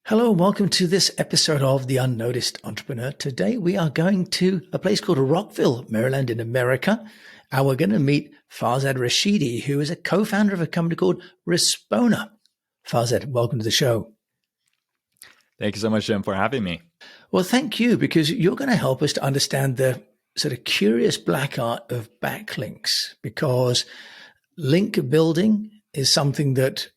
Hello and welcome to this episode of The Unnoticed Entrepreneur. Today we are going to a place called Rockville, Maryland in America, and we're going to meet Farzad Rashidi, who is a co-founder of a company called Respona. Farzad, welcome to the show. Thank you so much, Jim, for having me. Well, thank you, because you're going to help us to understand the sort of curious black art of backlinks, because link building is something that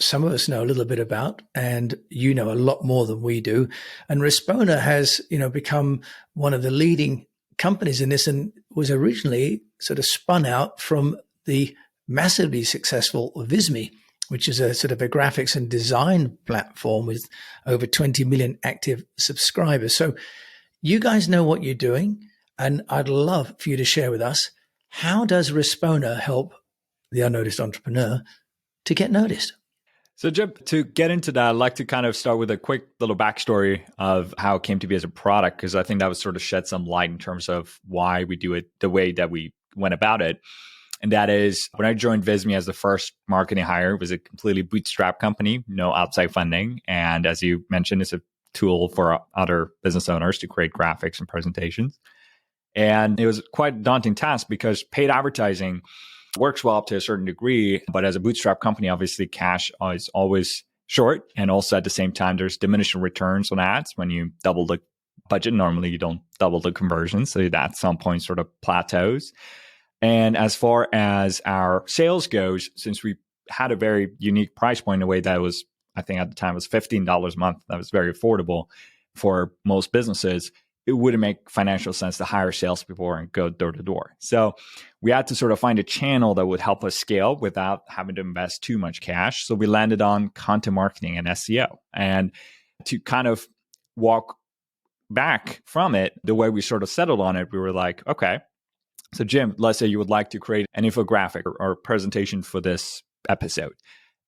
some of us know a little bit about, and you know a lot more than we do. And Respona has, become one of the leading companies in this, and was originally sort of spun out from the massively successful Visme, which is a sort of a graphics and design platform with over 20 million active subscribers. So you guys know what you're doing, and I'd love for you to share with us, how does Respona help the unnoticed entrepreneur to get noticed? So, Jim, to get into that, I'd like to kind of start with a quick little backstory of how it came to be as a product, because I think that would sort of shed some light in terms of why we do it the way that we went about it. And that is, when I joined Visme as the first marketing hire, it was a completely bootstrap company, no outside funding. And as you mentioned, it's a tool for other business owners to create graphics and presentations. And it was quite a daunting task because paid advertising works well up to a certain degree, but as a bootstrap company, obviously cash is always short. And also at the same time, there's diminishing returns on ads. When you double the budget, normally you don't double the conversion. So that at some point sort of plateaus. And as far as our sales goes, since we had a very unique price point in a way that was, I think at the time was $15 a month, that was very affordable for most businesses, it wouldn't make financial sense to hire salespeople and go door to door. So we had to sort of find a channel that would help us scale without having to invest too much cash. So we landed on content marketing and SEO. And to kind of walk back from it, the way we sort of settled on it, we were like, okay, so Jim, let's say you would like to create an infographic or presentation for this episode.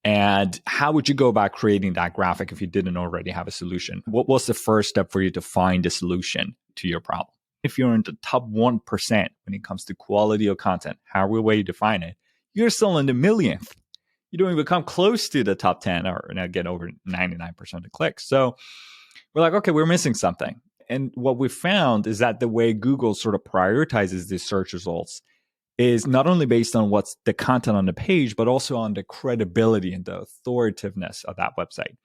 And how would you go about creating that graphic if you didn't already have a solution? What was the first step for you to find a solution to your problem? If you're in the top 1% when it comes to quality of content, however way you define it, you're still in the millionth. You don't even come close to the top 10 or get over 99% of clicks. So we're like, okay, we're missing something. And what we found is that the way Google sort of prioritizes these search results is not only based on what's the content on the page, but also on the credibility and the authoritativeness of that website.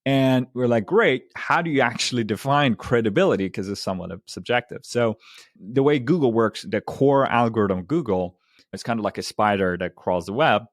And we're like, great, how do you actually define credibility? Because it's somewhat subjective. So the way Google works, the core algorithm of Google is kind of like a spider that crawls the web.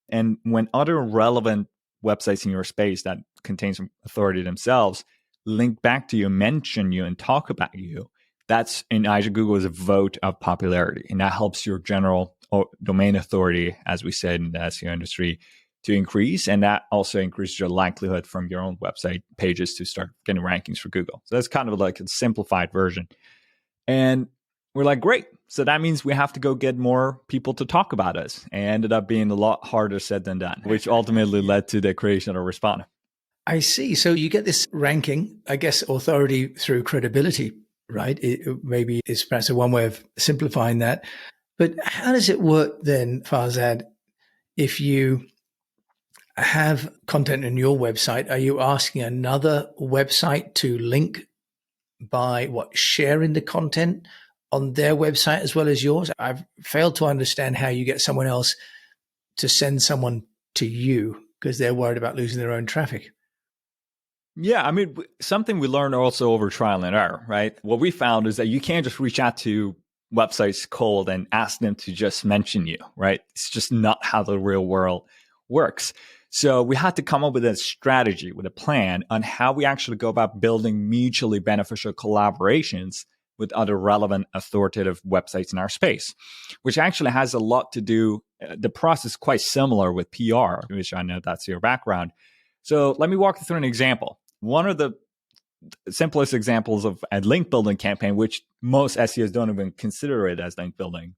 And when other relevant websites in your space that contain some authority themselves link back to you, mention you, and talk about you, that's in Azure Google's vote of popularity. And that helps your general domain authority, as we said in the SEO industry, to increase. And that also increases your likelihood from your own website pages to start getting rankings for Google. So that's kind of like a simplified version. And we're like, great. So that means we have to go get more people to talk about us. And ended up being a lot harder said than done, which ultimately led to the creation of Respona. I see. So you get this ranking, I guess, authority through credibility, right? It maybe is perhaps one way of simplifying that. But how does it work then, Farzad, if you have content on your website? Are you asking another website to link by sharing the content on their website as well as yours? I've failed to understand how you get someone else to send someone to you because they're worried about losing their own traffic. Yeah, I mean, something we learned also over trial and error, right? What we found is that you can't just reach out to websites cold and ask them to just mention you, right? It's just not how the real world works. So we had to come up with a strategy, with a plan on how we actually go about building mutually beneficial collaborations with other relevant authoritative websites in our space, which actually has a lot to do. The process is quite similar with PR, which I know that's your background. So let me walk you through an example. One of the simplest examples of a link building campaign, which most SEOs don't even consider it as link building,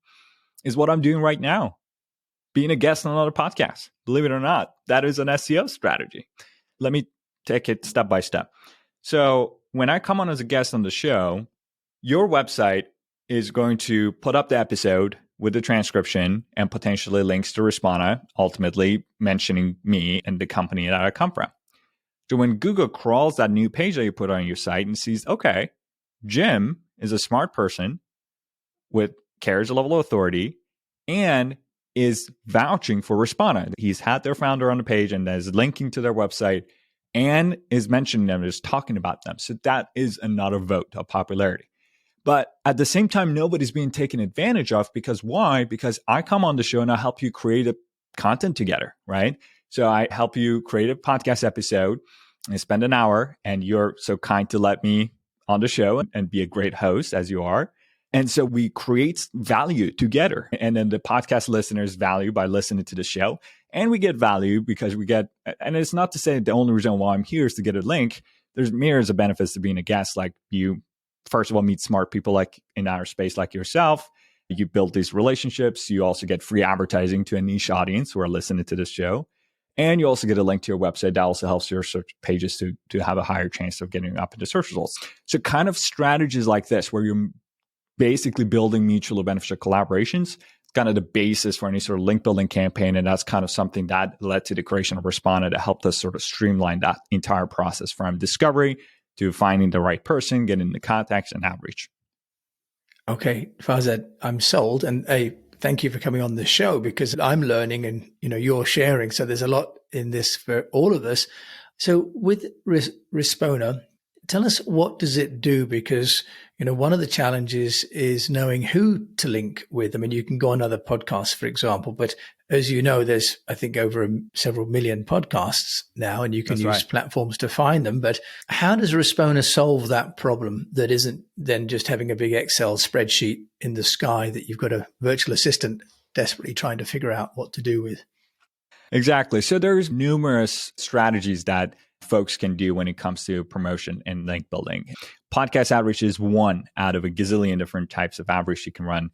is what I'm doing right now. Being a guest on another podcast. Believe it or not, that is an SEO strategy. Let me take it step by step. So when I come on as a guest on the show, your website is going to put up the episode with the transcription and potentially links to Respona, ultimately mentioning me and the company that I come from. So when Google crawls that new page that you put on your site and sees, okay, Jim is a smart person with carries a level of authority and is vouching for Respondent. He's had their founder on the page and is linking to their website and is mentioning them, is talking about them. So that is another vote of popularity. But at the same time, nobody's being taken advantage of because why? Because I come on the show and I help you create a content together, right? So I help you create a podcast episode and spend an hour, and you're so kind to let me on the show and be a great host as you are. And so we create value together. And then the podcast listeners value by listening to the show. And we get value because we get, and it's not to say the only reason why I'm here is to get a link. There's myriads of benefits to being a guest. Like you, first of all, meet smart people like in our space like yourself. You build these relationships. You also get free advertising to a niche audience who are listening to this show. And you also get a link to your website that also helps your search pages to have a higher chance of getting up into search results. So kind of strategies like this, where you're basically building mutually beneficial collaborations, kind of the basis for any sort of link building campaign. And that's kind of something that led to the creation of Respondent that helped us sort of streamline that entire process from discovery to finding the right person, getting the contacts and outreach. Okay, Farzad, I'm sold. And thank you for coming on the show because I'm learning and, you're sharing. So there's a lot in this for all of us. So with Respona, tell us, what does it do? Because, one of the challenges is knowing who to link with. I mean, you can go on other podcasts, for example, but as you know, there's, I think, over several million podcasts now, and you can use platforms to find them. But how does Respona solve that problem that isn't then just having a big Excel spreadsheet in the sky that you've got a virtual assistant desperately trying to figure out what to do with? Exactly. So there's numerous strategies that folks can do when it comes to promotion and link building. Podcast outreach is one out of a gazillion different types of outreach you can run.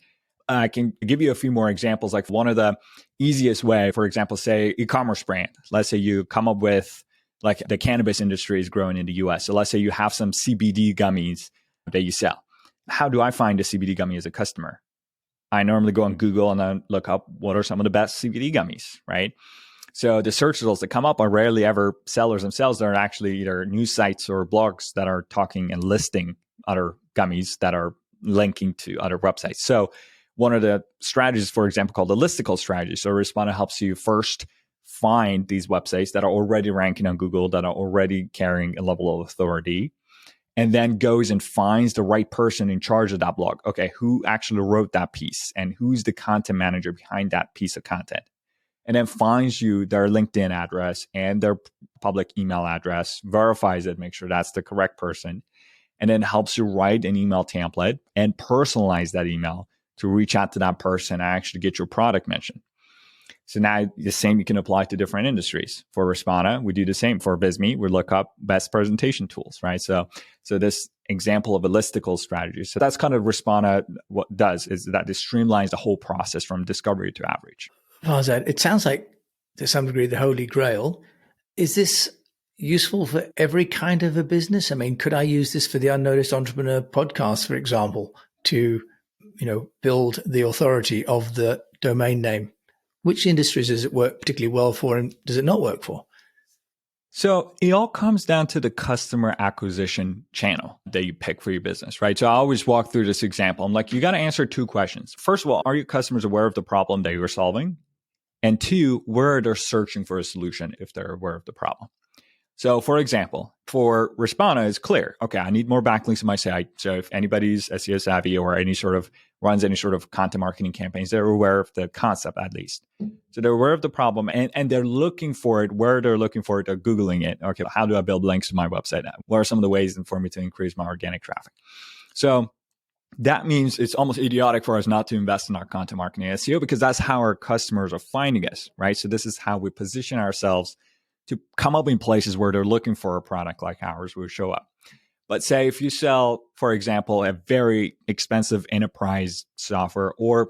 I can give you a few more examples. Like one of the easiest way, for example, say e-commerce brand. Let's say you come up with, like, the cannabis industry is growing in the US. So let's say you have some CBD gummies that you sell. How do I find a CBD gummy as a customer? I normally go on Google and then look up what are some of the best CBD gummies, right? So the search results that come up are rarely ever sellers themselves. They're actually either news sites or blogs that are talking and listing other gummies that are linking to other websites. So one of the strategies, for example, called the listicle strategy. So Responder helps you first find these websites that are already ranking on Google, that are already carrying a level of authority, and then goes and finds the right person in charge of that blog. Okay, who actually wrote that piece and who's the content manager behind that piece of content? And then finds you their LinkedIn address and their public email address, verifies it, make sure that's the correct person, and then helps you write an email template and personalize that email to reach out to that person and actually get your product mentioned. So now the same you can apply to different industries. For Respona, we do the same. For Bizme, we look up best presentation tools, right? So this example of a listicle strategy. So that's kind of Respona, what does is that it streamlines the whole process from discovery to outreach. Farzad, it sounds like, to some degree, the holy grail. Is this useful for every kind of a business? I mean, could I use this for the Unnoticed Entrepreneur podcast, for example, to, build the authority of the domain name? Which industries does it work particularly well for, and does it not work for? So it all comes down to the customer acquisition channel that you pick for your business, right? So I always walk through this example. I'm like, you got to answer two questions. First of all, are your customers aware of the problem that you're solving? And two, where are they searching for a solution if they're aware of the problem? So for example, for Respona, it's clear. Okay, I need more backlinks on my site. So if anybody's SEO savvy or runs any sort of content marketing campaigns, they're aware of the concept at least. So they're aware of the problem and they're looking for it. Where they're looking for it, they're Googling it. Okay, how do I build links to my website? What are some of the ways for me to increase my organic traffic? So that means it's almost idiotic for us not to invest in our content marketing SEO because that's how our customers are finding us, right? So this is how we position ourselves to come up in places where they're looking for a product like ours will show up. But say if you sell, for example, a very expensive enterprise software or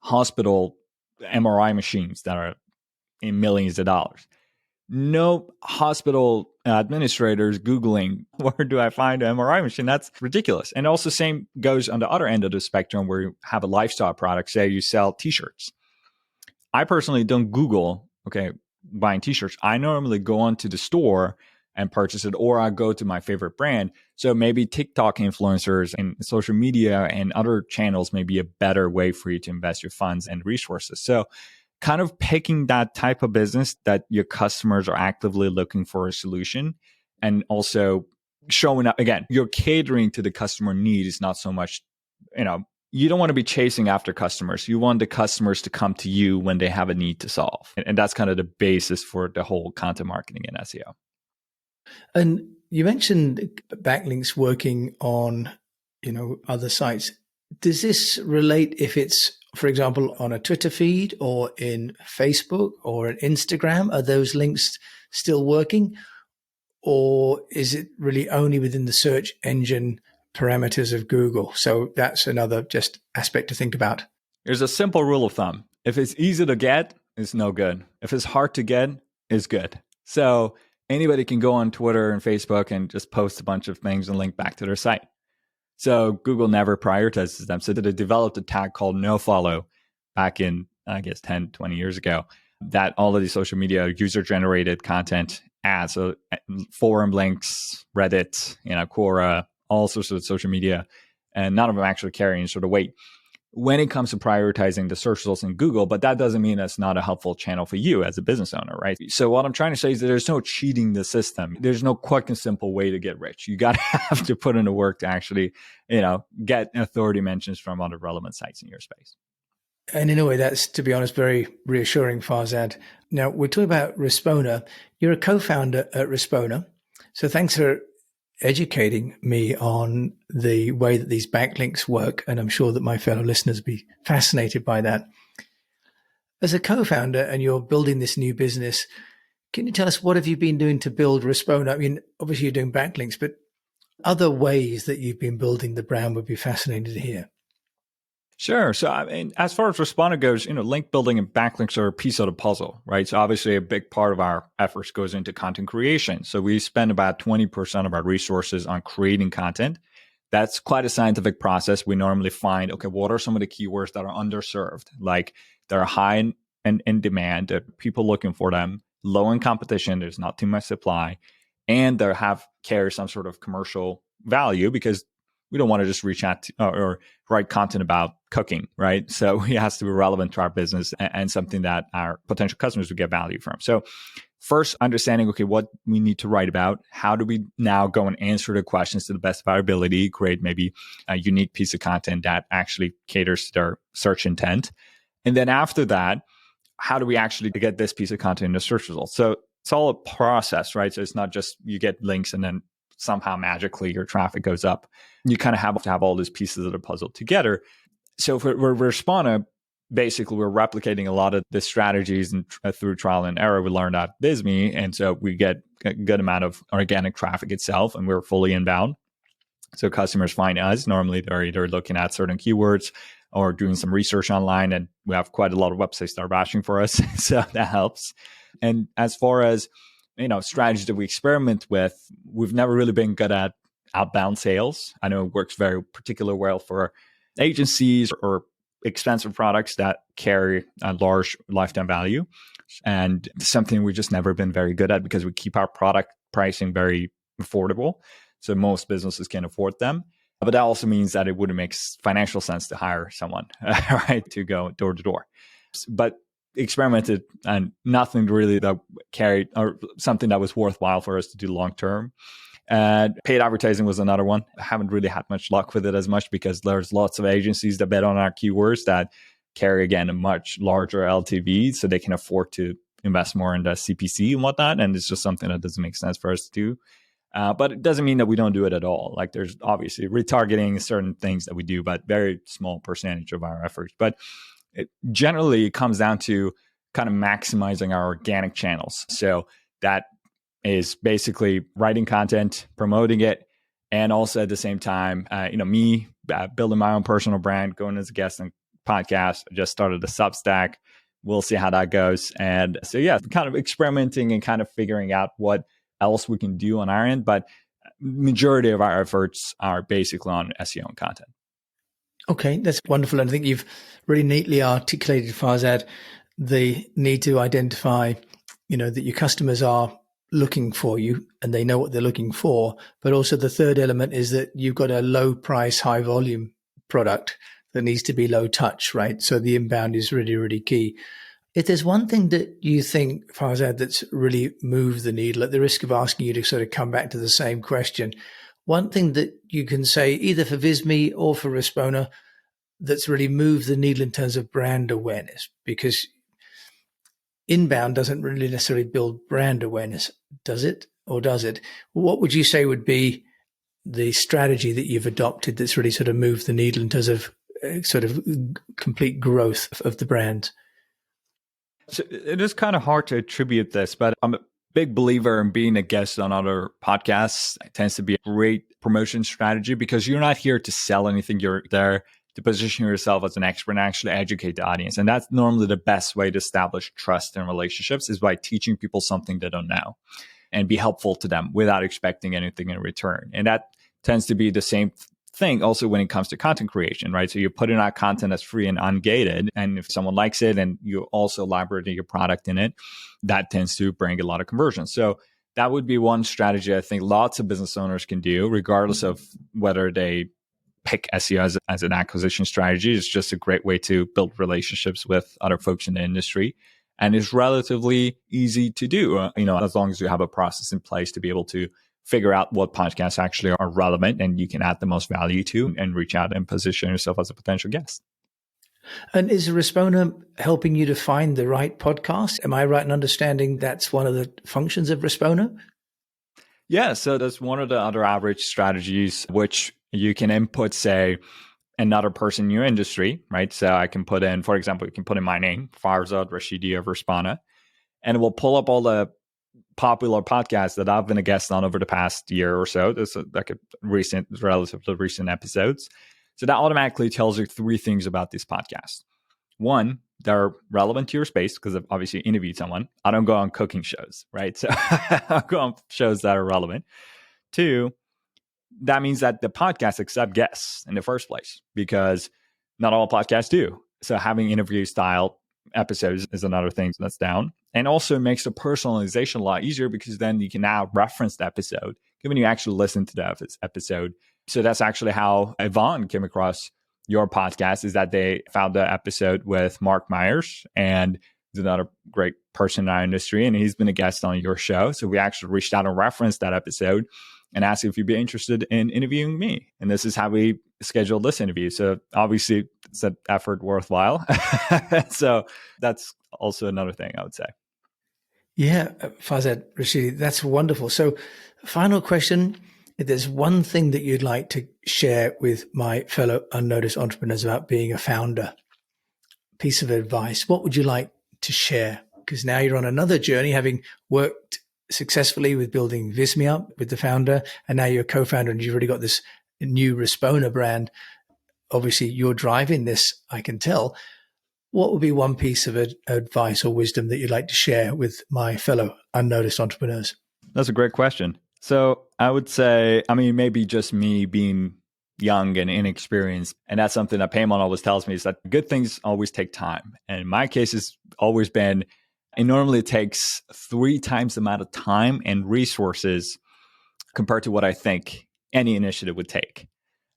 hospital MRI machines that are in millions of dollars, no hospital administrators Googling, where do I find an MRI machine? That's ridiculous. And also same goes on the other end of the spectrum where you have a lifestyle product. Say you sell t-shirts. I personally don't Google, buying t-shirts. I normally go onto the store and purchase it, or I go to my favorite brand. So maybe TikTok influencers and social media and other channels may be a better way for you to invest your funds and resources. So kind of picking that type of business that your customers are actively looking for a solution, and also showing up, again, you're catering to the customer need. Is not so much, you don't want to be chasing after customers. You want the customers to come to you when they have a need to solve. And that's kind of the basis for the whole content marketing and SEO. And you mentioned backlinks working on, other sites. Does this relate if it's, for example, on a Twitter feed or in Facebook or in Instagram? Are those links still working? Or is it really only within the search engine parameters of Google? So that's another just aspect to think about. There's a simple rule of thumb. If it's easy to get, it's no good. If it's hard to get, it's good. So anybody can go on Twitter and Facebook and just post a bunch of things and link back to their site. So Google never prioritizes them. So they developed a tag called nofollow back in, I guess, 10, 20 years ago, that all of these social media user-generated content ads, so forum links, Reddit, Quora, all sorts of social media, and none of them actually carry any sort of weight when it comes to prioritizing the search results in Google. But that doesn't mean that's not a helpful channel for you as a business owner, right? So what I'm trying to say is that there's no cheating the system. There's no quick and simple way to get rich. You got to have to put in the work to actually, get authority mentions from other relevant sites in your space. And in a way, that's, to be honest, very reassuring, Farzad. Now, we're talking about Respona. You're a co-founder at Respona. So thanks for educating me on the way that these backlinks work. And I'm sure that my fellow listeners will be fascinated by that. As a co-founder and you're building this new business, can you tell us what have you been doing to build Respona? I mean, obviously you're doing backlinks, but other ways that you've been building the brand would be fascinating to hear. Sure. So, I mean, as far as Responder goes, link building and backlinks are a piece of the puzzle, right? So obviously a big part of our efforts goes into content creation. So we spend about 20% of our resources on creating content. That's quite a scientific process. We normally find, okay, what are some of the keywords that are underserved? Like they're high in demand, there are people looking for them, low in competition, there's not too much supply, and they carry some sort of commercial value, because we don't want to just reach out to, or write content about cooking, right? So it has to be relevant to our business and something that our potential customers would get value from. So first, understanding, okay, what we need to write about. How do we now go and answer the questions to the best of our ability, create maybe a unique piece of content that actually caters to their search intent? And then after that, how do we actually get this piece of content in the search results? So it's all a process, right? So it's not just you get links and then somehow magically your traffic goes up. You kind of have to have all these pieces of the puzzle together. So for Respona, basically we're replicating a lot of the strategies and through trial and error we learned at Bisme. And so we get a good amount of organic traffic itself, and we're fully inbound. So customers find us. Normally they're either looking at certain keywords or doing some research online, and we have quite a lot of websites that are batching for us. So that helps. And as far as strategies that we experiment with, we've never really been good at outbound sales. I know it works very particularly well for agencies or expensive products that carry a large lifetime value, and something we've just never been very good at because we keep our product pricing very affordable. So most businesses can afford them. But that also means that it wouldn't make financial sense to hire someone, right, to go door to door. But experimented and nothing really that carried or something that was worthwhile for us to do long term. And paid advertising was another one. I haven't really had much luck with it as much because there's lots of agencies that bet on our keywords that carry, again, a much larger LTV, so they can afford to invest more in the CPC and whatnot. And it's just something that doesn't make sense for us to do. But it doesn't mean that we don't do it at all. Like there's obviously retargeting, certain things that we do, but very small percentage of our efforts. But it generally comes down to kind of maximizing our organic channels. So that is basically writing content, promoting it, and also at the same time, me building my own personal brand, going as a guest on podcasts. I just started a Substack. We'll see how that goes. And so, yeah, kind of experimenting and kind of figuring out what else we can do on our end. But majority of our efforts are basically on SEO and content. Okay, that's wonderful. And I think you've really neatly articulated, Farzad, the need to identify, that your customers are looking for you and they know what they're looking for. But also the third element is that you've got a low price, high volume product that needs to be low touch, right? So the inbound is really, really key. If there's one thing that you think, Farzad, that's really moved the needle, at the risk of asking you to sort of come back to the same question, one thing that you can say either for Visme or for Respona that's really moved the needle in terms of brand awareness, because inbound doesn't really necessarily build brand awareness, does it? Or does it? What would you say would be the strategy that you've adopted that's really sort of moved the needle in terms of sort of complete growth of the brand? So it is kind of hard to attribute this, but I'm a big believer in being a guest on other podcasts. It tends to be a great promotion strategy because you're not here to sell anything. You're there to position yourself as an expert and actually educate the audience. And that's normally the best way to establish trust and relationships is by teaching people something they don't know and be helpful to them without expecting anything in return. And that tends to be the same thing also when it comes to content creation, right? So you're putting out content that's free and ungated. And if someone likes it and you also elaborating your product in it, that tends to bring a lot of conversion. So that would be one strategy I think lots of business owners can do, regardless of whether they pick SEO as an acquisition strategy. It's just a great way to build relationships with other folks in the industry. And it's relatively easy to do, as long as you have a process in place to be able to figure out what podcasts actually are relevant and you can add the most value to and reach out and position yourself as a potential guest. And is Respona helping you to find the right podcast? Am I right in understanding that's one of the functions of Respona? Yeah, so that's one of the other outreach strategies, which you can input, say, another person in your industry, right? So I can put in, for example, you can put in my name, Farzad Rashidi of Respona, and it will pull up all the popular podcasts that I've been a guest on over the past year or so. This is like relatively recent episodes. So that automatically tells you three things about this podcast. One, they're relevant to your space because I've obviously interviewed someone. I don't go on cooking shows, right? So I go on shows that are relevant. Two, that means that the podcast accept guests in the first place because not all podcasts do. So having interview style episodes is another thing that's down. And also makes the personalization a lot easier because then you can now reference the episode, given you actually listen to the episode. So that's actually how Yvonne came across your podcast, is that they found the episode with Mark Myers, and he's another great person in our industry, and he's been a guest on your show. So we actually reached out and referenced that episode and asked if you'd be interested in interviewing me. And this is how we scheduled this interview. So obviously it's an effort worthwhile. So that's also another thing I would say. Yeah, Farzad Rashidi, that's wonderful. So final question, if there's one thing that you'd like to share with my fellow unnoticed entrepreneurs about being a founder, piece of advice, what would you like to share? Because now you're on another journey, having worked successfully with building Visme up with the founder, and now you're a co-founder and you've already got this new Respona brand. Obviously, you're driving this, I can tell. What would be one piece of advice or wisdom that you'd like to share with my fellow unnoticed entrepreneurs? That's a great question. So I would say, maybe just me being young and inexperienced. And that's something that Payman always tells me, is that good things always take time. And in my case, it's always been, it normally takes 3 times the amount of time and resources compared to what I think any initiative would take.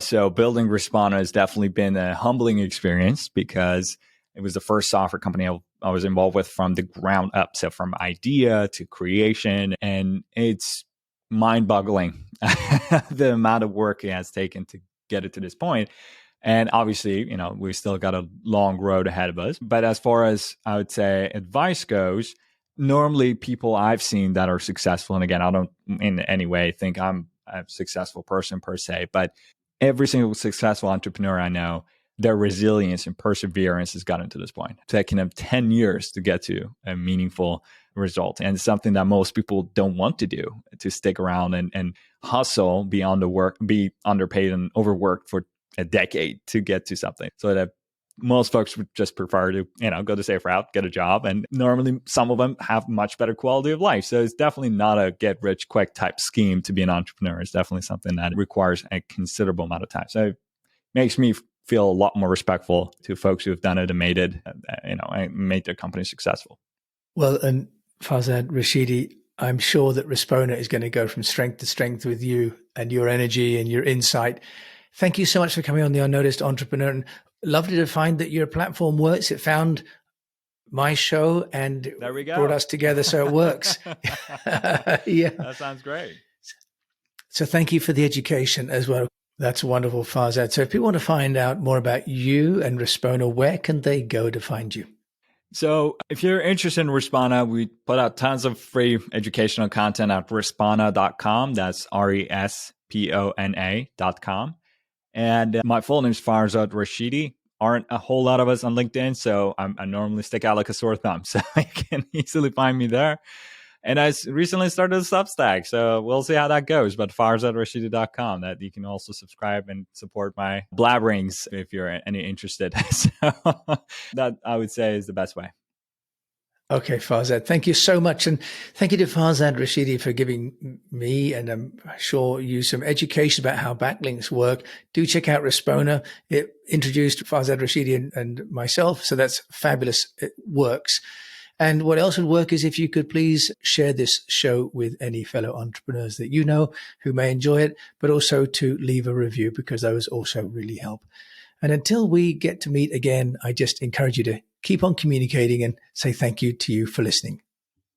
So building Respona has definitely been a humbling experience because it was the first software company I was involved with from the ground up. So from idea to creation, and it's mind-boggling the amount of work it has taken to get it to this point. And obviously, we still got a long road ahead of us. But as far as I would say advice goes, normally people I've seen that are successful, and again, I don't in any way think I'm a successful person per se, but every single successful entrepreneur I know, their resilience and perseverance has gotten to this point. It's taken them 10 years to get to a meaningful result. And it's something that most people don't want to do, to stick around and hustle, be underpaid and overworked for a decade to get to something. So that most folks would just prefer to, go the safe route, get a job. And normally some of them have much better quality of life. So it's definitely not a get rich quick type scheme to be an entrepreneur. It's definitely something that requires a considerable amount of time. So it makes me feel a lot more respectful to folks who have done it and made it, and made their company successful. Well, and Farzad Rashidi, I'm sure that Respona is going to go from strength to strength with you and your energy and your insight. Thank you so much for coming on the Unnoticed Entrepreneur. And lovely to find that your platform works. It found my show and there we go. Brought us together, so it works. Yeah. That sounds great. So thank you for the education as well. That's wonderful, Farzad. So if people want to find out more about you and Respona, where can they go to find you? So if you're interested in Respona, we put out tons of free educational content at respona.com. That's RESPONA.com. And my full name is Farzad Rashidi. Aren't a whole lot of us on LinkedIn, so I normally stick out like a sore thumb. So you can easily find me there. And I recently started a Substack, so we'll see how that goes. But FarzadRashidi.com, that you can also subscribe and support my blabberings if you're any interested. So that I would say is the best way. Okay, Farzad, thank you so much. And thank you to Farzad Rashidi for giving me and I'm sure you some education about how backlinks work. Do check out Respona. It introduced Farzad Rashidi and myself, so that's fabulous. It works. And what else would work is if you could please share this show with any fellow entrepreneurs that you know who may enjoy it, but also to leave a review because those also really help. And until we get to meet again, I just encourage you to keep on communicating and say thank you to you for listening.